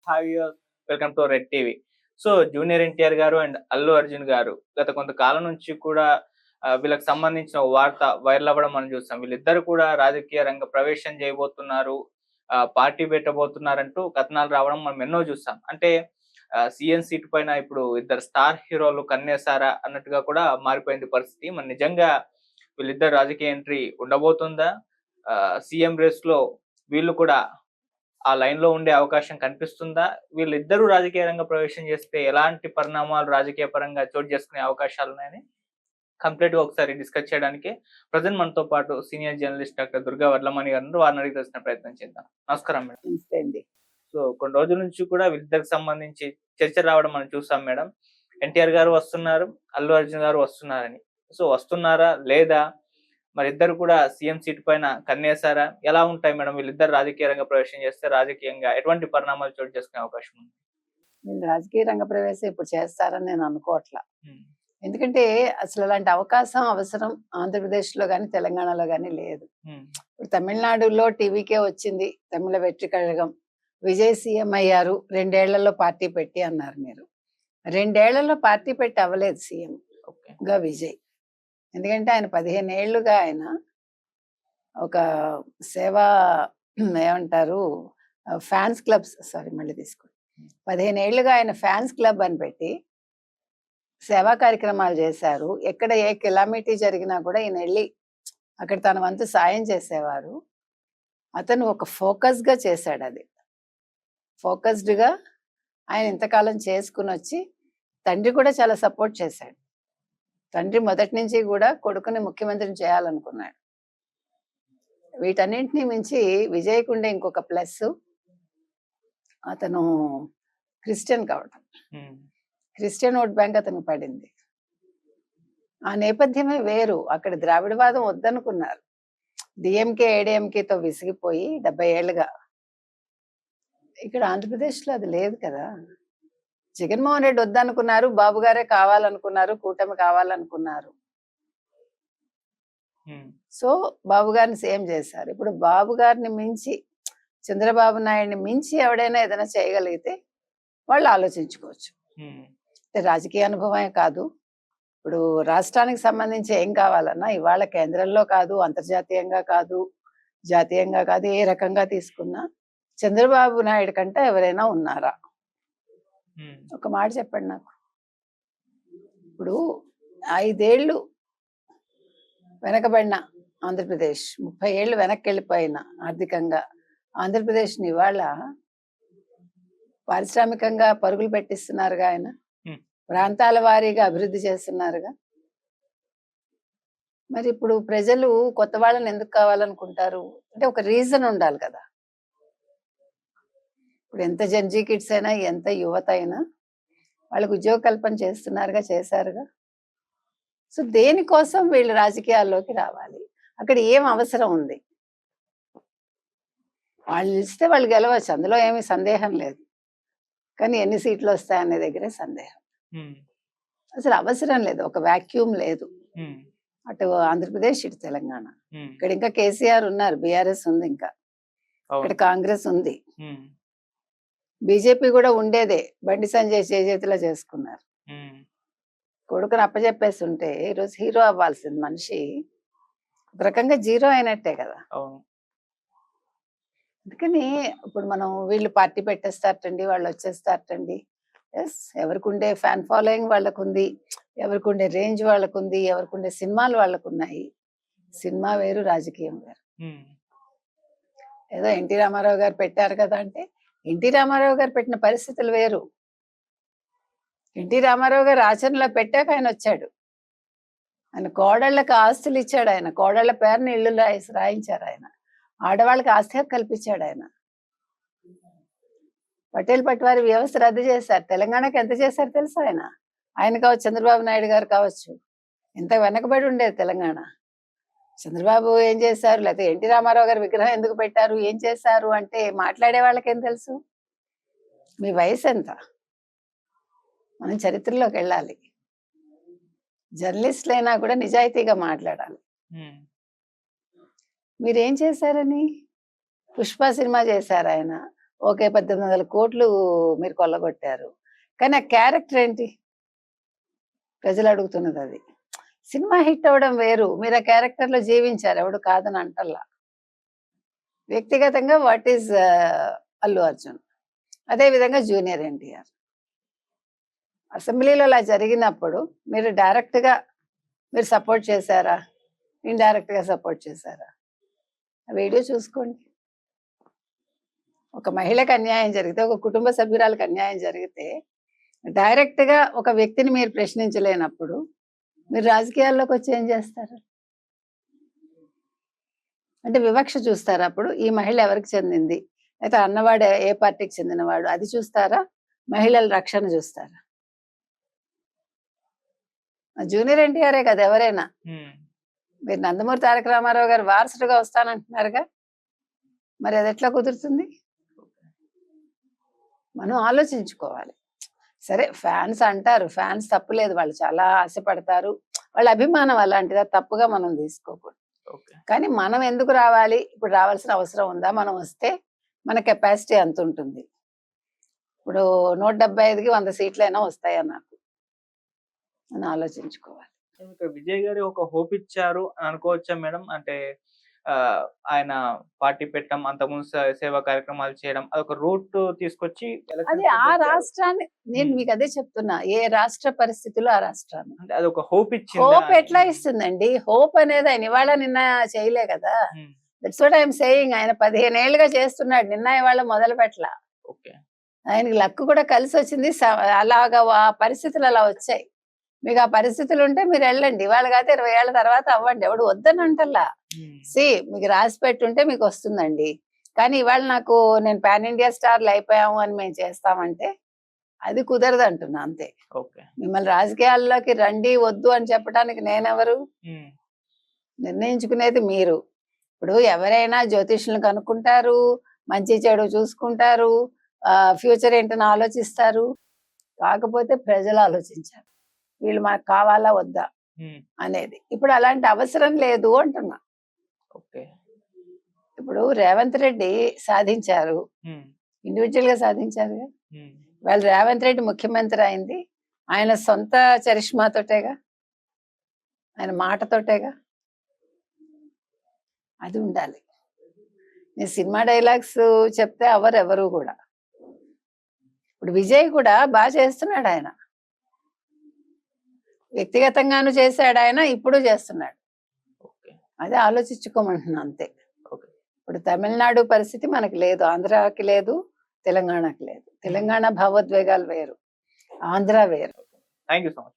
Hi viewers, welcome to red TV. So junior NTR గారు and Allu Arjun గారు గత కొంతకాలం నుంచి కూడా వీళ్ళకి సంబంధించిన ఒక వార్త వైరల్ అవ్వడం మనం చూస్తాం. వీళ్ళిద్దరు కూడా రాజకీయ రంగ ప్రవేశం చేయబోతున్నారు, పార్టీ పెట్టబోతున్నారంటూ కథనాలు రావడం మనం ఎన్నో చూస్తాం. అంటే సీఎం సీట్ పైన ఇప్పుడు ఇద్దరు స్టార్ హీరోలు కన్నేసారా అన్నట్టుగా కూడా మారిపోయింది పరిస్థితి. మరి నిజంగా వీళ్ళిద్దరు రాజకీయ ఎంట్రీ ఉండబోతుందా? సీఎం రేస్ లో వీళ్ళు కూడా ఆ లైన్‌లో ఉండే అవకాశం కనిపిస్తుందా? వీళ్ళిద్దరూ రాజకీయ రంగ ప్రవేశం చేస్తే ఎలాంటి పరిణామాలు రాజకీయ పరంగా చోటు చేసుకునే అవకాశాలున్నాయని కంప్లీట్‌గా ఒకసారి డిస్కస్ చేయడానికి ప్రెజెంట్ మనతో పాటు senior journalist doctor Durga Vadlamani గారు ఉన్నారు. వారిని అడిగి తెలుసుకునే ప్రయత్నం చేద్దాం. నమస్కారం మేడం. నమస్తే అండి. సో కొన్ని రోజుల నుంచి కూడా వీళ్ళిద్దరికి సంబంధించి చర్చ రావడం మనం చూసాం మేడం. ఎన్టీఆర్ గారు వస్తున్నారు, అల్లు అర్జున్ గారు వస్తున్నారని. సో వస్తున్నారా? లేదా? మరిద్దరు కూడా సీఎం సీట్ పైన కన్నేసారా? ఎలా ఉంటాయి మేడం వీళ్ళిద్దరు రాజకీయ రంగ ప్రవేశం చేస్తే రాజకీయంగా ఎటువంటి పరిణామాలు చోటు చేసుకునే అవకాశం ఉంది? వీళ్ళు రాజకీయ రంగ ప్రవేశం ఇప్పుడు చేస్తారని నేను అనుకోవట్లా. హ్మ్. ఎందుకంటే అసలు అలాంటి అవకాశం, అవసరం ఆంధ్రప్రదేశ్‌లో గాని, తెలంగాణలో గాని లేదు. హ్మ్. ఇప్పుడు తమిళనాడులో టీవీకే వచ్చింది. తమిళ వెట్రి కழகம். విజయ్ సీఎం అయ్యారు. 2 ఏళ్లలో పార్టీ పెట్టి అన్నారు మీరు. 2 ఏళ్లలో పార్టీ పెట్టి అవ్వలేదు ఓకే. సీఎంగా విజయ్. ఎందుకంటే ఆయన 15 ఏళ్లుగా ఆయన ఒక సేవా ఏమంటారు ఫ్యాన్స్ క్లబ్స్ మళ్ళీ తీసుకోండి. 15 ఏళ్లుగా ఆయన ఫ్యాన్స్ క్లబ్ అని పెట్టి సేవా కార్యక్రమాలు చేశారు. ఎక్కడ ఏ కెలామిటీ జరిగినా కూడా ఈయన వెళ్ళి అక్కడ తన వంతు సాయం చేసేవారు. అతను ఒక ఫోకస్‌గా చేశాడు అది. ఫోకస్డ్‌గా ఆయన ఇంతకాలం చేసుకుని వచ్చి తండ్రి కూడా చాలా సపోర్ట్ చేశాడు. తండ్రి మొదటి నుంచి కూడా కొడుకుని ముఖ్యమంత్రిని చేయాలనుకున్నాడు. వీటన్నింటినీ మించి విజయ్‌కి ఉండే ఇంకొక ప్లస్ అతను క్రిస్టియన్ కావటం. హ్మ్. క్రిస్టియన్ ఓట్ బ్యాంక్ అతనికి పడింది. ఆ నేపథ్యమే వేరు. అక్కడ ద్రావిడవాదం వద్దనుకున్నారు. డీఎంకే, ఏడీఎంకేతో విసిగిపోయి 70 ఏళ్లుగా. ఇక్కడ ఆంధ్రప్రదేశ్‌లో అది లేదు కదా! జగన్మోహన్ రెడ్డి వద్దనుకున్నారు. బాబు గారే కావాలనుకున్నారు. కూటమి కావాలనుకున్నారు. హ్మ్. సో, బాబు గారిని సీఎం చేశారు. ఇప్పుడు బాబు గారిని మించి, చంద్రబాబు నాయుడిని మించి ఎవడైనా ఏదైనా చేయగలిగితే వాళ్ళు ఆలోచించుకోవచ్చు. హ్మ్. రాజకీయ అనుభవమే కాదు. ఇప్పుడు రాష్ట్రానికి సంబంధించి ఏం కావాలన్నా ఇవాళ కేంద్రంలో కాదు, అంతర్జాతీయంగా కాదు, జాతీయంగా కాదు, ఏ రకంగా తీసుకున్నా చంద్రబాబు నాయుడు కంటే ఎవరైనా ఉన్నారా? హ్మ్. ఒక మాట చెప్పండి నాకు. ఇప్పుడు 5 ఏళ్ళు వెనకబడిన ఆంధ్రప్రదేశ్, 30 ఏళ్ళు వెనక్కి వెళ్ళిపోయిన ఆర్థికంగా ఆంధ్రప్రదేశ్‌ని ఇవాళ పారిశ్రామికంగా పరుగులు పెట్టిస్తున్నారుగా ఆయన. హ్మ్. ప్రాంతాల వారీగా అభివృద్ధి చేస్తున్నారుగా. మరి ఇప్పుడు ప్రజలు కొత్త వాళ్ళని ఎందుకు కావాలనుకుంటారు? అంటే ఒక రీజన్ ఉండాలి కదా! ఇప్పుడు ఎంత జెన్‌జీ కిడ్స్ అయినా, ఎంత యువత అయినా వాళ్ళకి ఉద్యోగ కల్పన చేశారుగా. సో, దేనికోసం వీళ్ళు రాజకీయాల్లోకి రావాలి? అక్కడ ఏం అవసరం ఉంది? వాళ్ళు నిలిస్తే వాళ్ళు గెలవచ్చు. అందులో ఏమీ సందేహం లేదు. కానీ ఎన్ని సీట్లు వస్తాయనే దగ్గరే సందేహం. హ్మ్. అసలు అవసరం లేదు. ఒక వాక్యూమ్ లేదు. హ్మ్. అటు ఆంధ్రప్రదేశ్, ఇటు తెలంగాణ. హ్మ్. ఇక్కడ ఇంకా కేసీఆర్ ఉన్నారు. బీఆర్ఎస్ ఉంది ఇంకా. ఇక్కడ అవును. కాంగ్రెస్ ఉంది. హ్మ్. బీజేపీ కూడా ఉండేదే. బండి సంజయ్ చేజేతులా చేసుకున్నారు. హ్మ్. కొడుకుని అప్పజెప్పేస్తుంటే ఈరోజు హీరో అవ్వాల్సిన మనిషి ఒక రకంగా జీరో అయినట్టే కదా! అవును. అందుకని ఇప్పుడు మనం వీళ్ళు పార్టీ పెట్టేస్తారటండి, వాళ్ళు వచ్చేస్తారటండి. యెస్, ఎవరికుండే ఫ్యాన్ ఫాలోయింగ్ వాళ్ళకుంది. ఎవరికుండే రేంజ్ వాళ్ళకుంది. ఎవరికుండే సినిమాలు వాళ్ళకున్నాయి. సినిమా వేరు, రాజకీయం వేరు. హ్మ్. ఏదో ఎన్టీ రామారావు గారు పెట్టారు కదా అంటే, ఎన్టీ రామారావు గారు పెట్టిన పరిస్థితులు వేరు. ఎన్టీ రామారావు గారు ఆచరణలో పెట్టాక ఆయన వచ్చాడు. ఆయన కోడళ్ళకి ఆస్తులు ఇచ్చాడు ఆయన. కోడళ్ళ పేరున ఇల్లు రాయించారు ఆయన. ఆడవాళ్ళకి ఆస్తి హక్కు కల్పించాడు ఆయన. పటేల్ పట్వారి వ్యవస్థ రద్దు చేశారు. తెలంగాణకి ఎంత చేశారు తెలుసా ఆయన? ఆయన కావచ్చు, చంద్రబాబు నాయుడు గారు కావచ్చు. ఎంత వెనకబడి ఉండేది తెలంగాణ. చంద్రబాబు ఏం చేశారు, లేకపోతే ఎన్టీ రామారావు గారి విగ్రహం ఎందుకు పెట్టారు, ఏం చేశారు అంటే మాట్లాడే వాళ్ళకేం తెలుసు? మీ వయసు ఎంత? మనం చరిత్రలోకి వెళ్ళాలి. జర్నలిస్టులైనా కూడా నిజాయితీగా మాట్లాడాలి. హ్మ్. మీరేం చేశారని? పుష్ప సినిమా చేశారు ఆయన. ఓకే 1800 కోట్లు మీరు కొల్లగొట్టారు. కానీ ఆ క్యారెక్టర్ ఏంటి? ప్రజలు అడుగుతున్నది అది. సినిమా హిట్ అవ్వడం వేరు. మీరు ఆ క్యారెక్టర్‌లో జీవించారు. ఎవడు కాదని అంటల్లా. వ్యక్తిగతంగా వాట్ ఈజ్ అల్లు అర్జున్. అదే విధంగా జూనియర్ ఎన్టీఆర్. అసెంబ్లీలో అలా జరిగినప్పుడు మీరు డైరెక్ట్‌గా మీరు సపోర్ట్ చేశారా? ఇండైరెక్ట్‌గా సపోర్ట్ చేశారా? ఆ వీడియో చూసుకోండి. ఒక మహిళకి అన్యాయం జరిగితే, ఒక కుటుంబ సభ్యురాలికి అన్యాయం జరిగితే, డైరెక్ట్‌గా ఒక వ్యక్తిని మీరు ప్రశ్నించలేనప్పుడు, మీరు రాజకీయాల్లోకి వచ్చి ఏం చేస్తారు? అంటే వివక్ష చూస్తారా అప్పుడు? ఈ మహిళ ఎవరికి చెందింది? అయితే అన్నవాడు ఏ పార్టీకి చెందినవాడు? అది చూస్తారా? మహిళల రక్షణ చూస్తారా? జూనియర్ ఎన్టీఆరే కదా ఎవరైనా. మీరు నందమూరి తారక రామారావు గారు వారసుడుగా వస్తానంటున్నారుగా. మరి అది ఎట్లా కుదురుతుంది? మనం ఆలోచించుకోవాలి. సరే ఫ్యాన్స్ అంటారు. ఫ్యాన్స్ తప్పులేదు. వాళ్ళు చాలా ఆశపడతారు. వాళ్ళ అభిమానం అలాంటిది. అది తప్పుగా మనం తీసుకోకూడదు. కానీ మనం ఎందుకు రావాలి? ఇప్పుడు రావాల్సిన అవసరం ఉందా? మనం వస్తే మన కెపాసిటీ ఎంత ఉంటుంది? ఇప్పుడు 175కి 100 సీట్లైనా వస్తాయా నాకు? అని ఆలోచించుకోవాలి. ఇంకా విజయ్ గారు ఒక హోప్ ఇచ్చారు అని అనుకోవచ్చా మేడం? అంటే ఆయన పార్టీ పెట్టడం, అంతకుముందు సేవా కార్యక్రమాలు చేయడం, అదొక రూట్ తీసుకొచ్చి అది ఆ రాష్ట్రాన్ని నేను మీకు అదే చెప్తున్నా. ఏ రాష్ట్ర పరిస్థితుల్లో ఆ రాష్ట్రాన్ని. అంటే అదొక హోప్ ఇచ్చిందా? హోప్ ఎట్లా ఇస్తుందండి? హోప్ అనేది ఆయన ఇవాళ నిన్న చేయలే కదా. That's what I'm saying. ఆయన 15 ఏళ్ళుగా చేస్తున్నాడు. నిన్న ఇవాళ మొదలు పెట్టలా. ఓకే. ఆయనకి లక్ కూడా కలిసి వచ్చింది. అలాగా ఆ పరిస్థితులు అలా వచ్చాయి. మీకు ఆ పరిస్థితులు ఉంటే మీరు వెళ్ళండి. ఇవాళ కాదు 20 ఏళ్ల తర్వాత అవ్వండి. ఎవడు వద్దని అంటల్లా. మీకు రాసి పెట్టుంటే మీకు వస్తుందండి. కానీ ఇవాళ నాకు నేను పాన్ ఇండియా స్టార్లు అయిపోయాము అని మేము చేస్తామంటే అది కుదరదు అంటున్నా అంతే. మిమ్మల్ని రాజకీయాల్లోకి రండి వద్దు అని చెప్పడానికి నేనెవరు? నిర్ణయించుకునేది మీరు. ఇప్పుడు ఎవరైనా జ్యోతిష్యులను కనుక్కుంటారు, మంచి చెడు చూసుకుంటారు, ఫ్యూచర్ ఏంటని ఆలోచిస్తారు. కాకపోతే ప్రజలు ఆలోచించారు. వీళ్ళు మనకు కావాలా వద్దా అనేది. ఇప్పుడు అలాంటి అవసరం లేదు అంటున్నా. ఇప్పుడు రేవంత్ రెడ్డి సాధించారు. ఇండివిజువల్ గా సాధించారు. వాళ్ళు రేవంత్ రెడ్డి ముఖ్యమంత్రి అయింది ఆయన సొంత చరిష్మాతోటేగా, ఆయన మాటతోటేగా. అది ఉండాలి. నేను సినిమా డైలాగ్స్ చెప్తే ఎవరు కూడా. ఇప్పుడు విజయ్ కూడా బాగా చేస్తున్నాడు. ఆయన వ్యక్తిగతంగాను చేశాడు, ఆయన ఇప్పుడు చేస్తున్నాడు. అదే ఆలోచించుకోమంటున్నా అంతే. ఇప్పుడు తమిళనాడు పరిస్థితి మనకి లేదు, ఆంధ్రాకి లేదు, తెలంగాణకి లేదు. తెలంగాణ భావోద్వేగాలు వేరు, ఆంధ్ర వేరు. Thank you so much.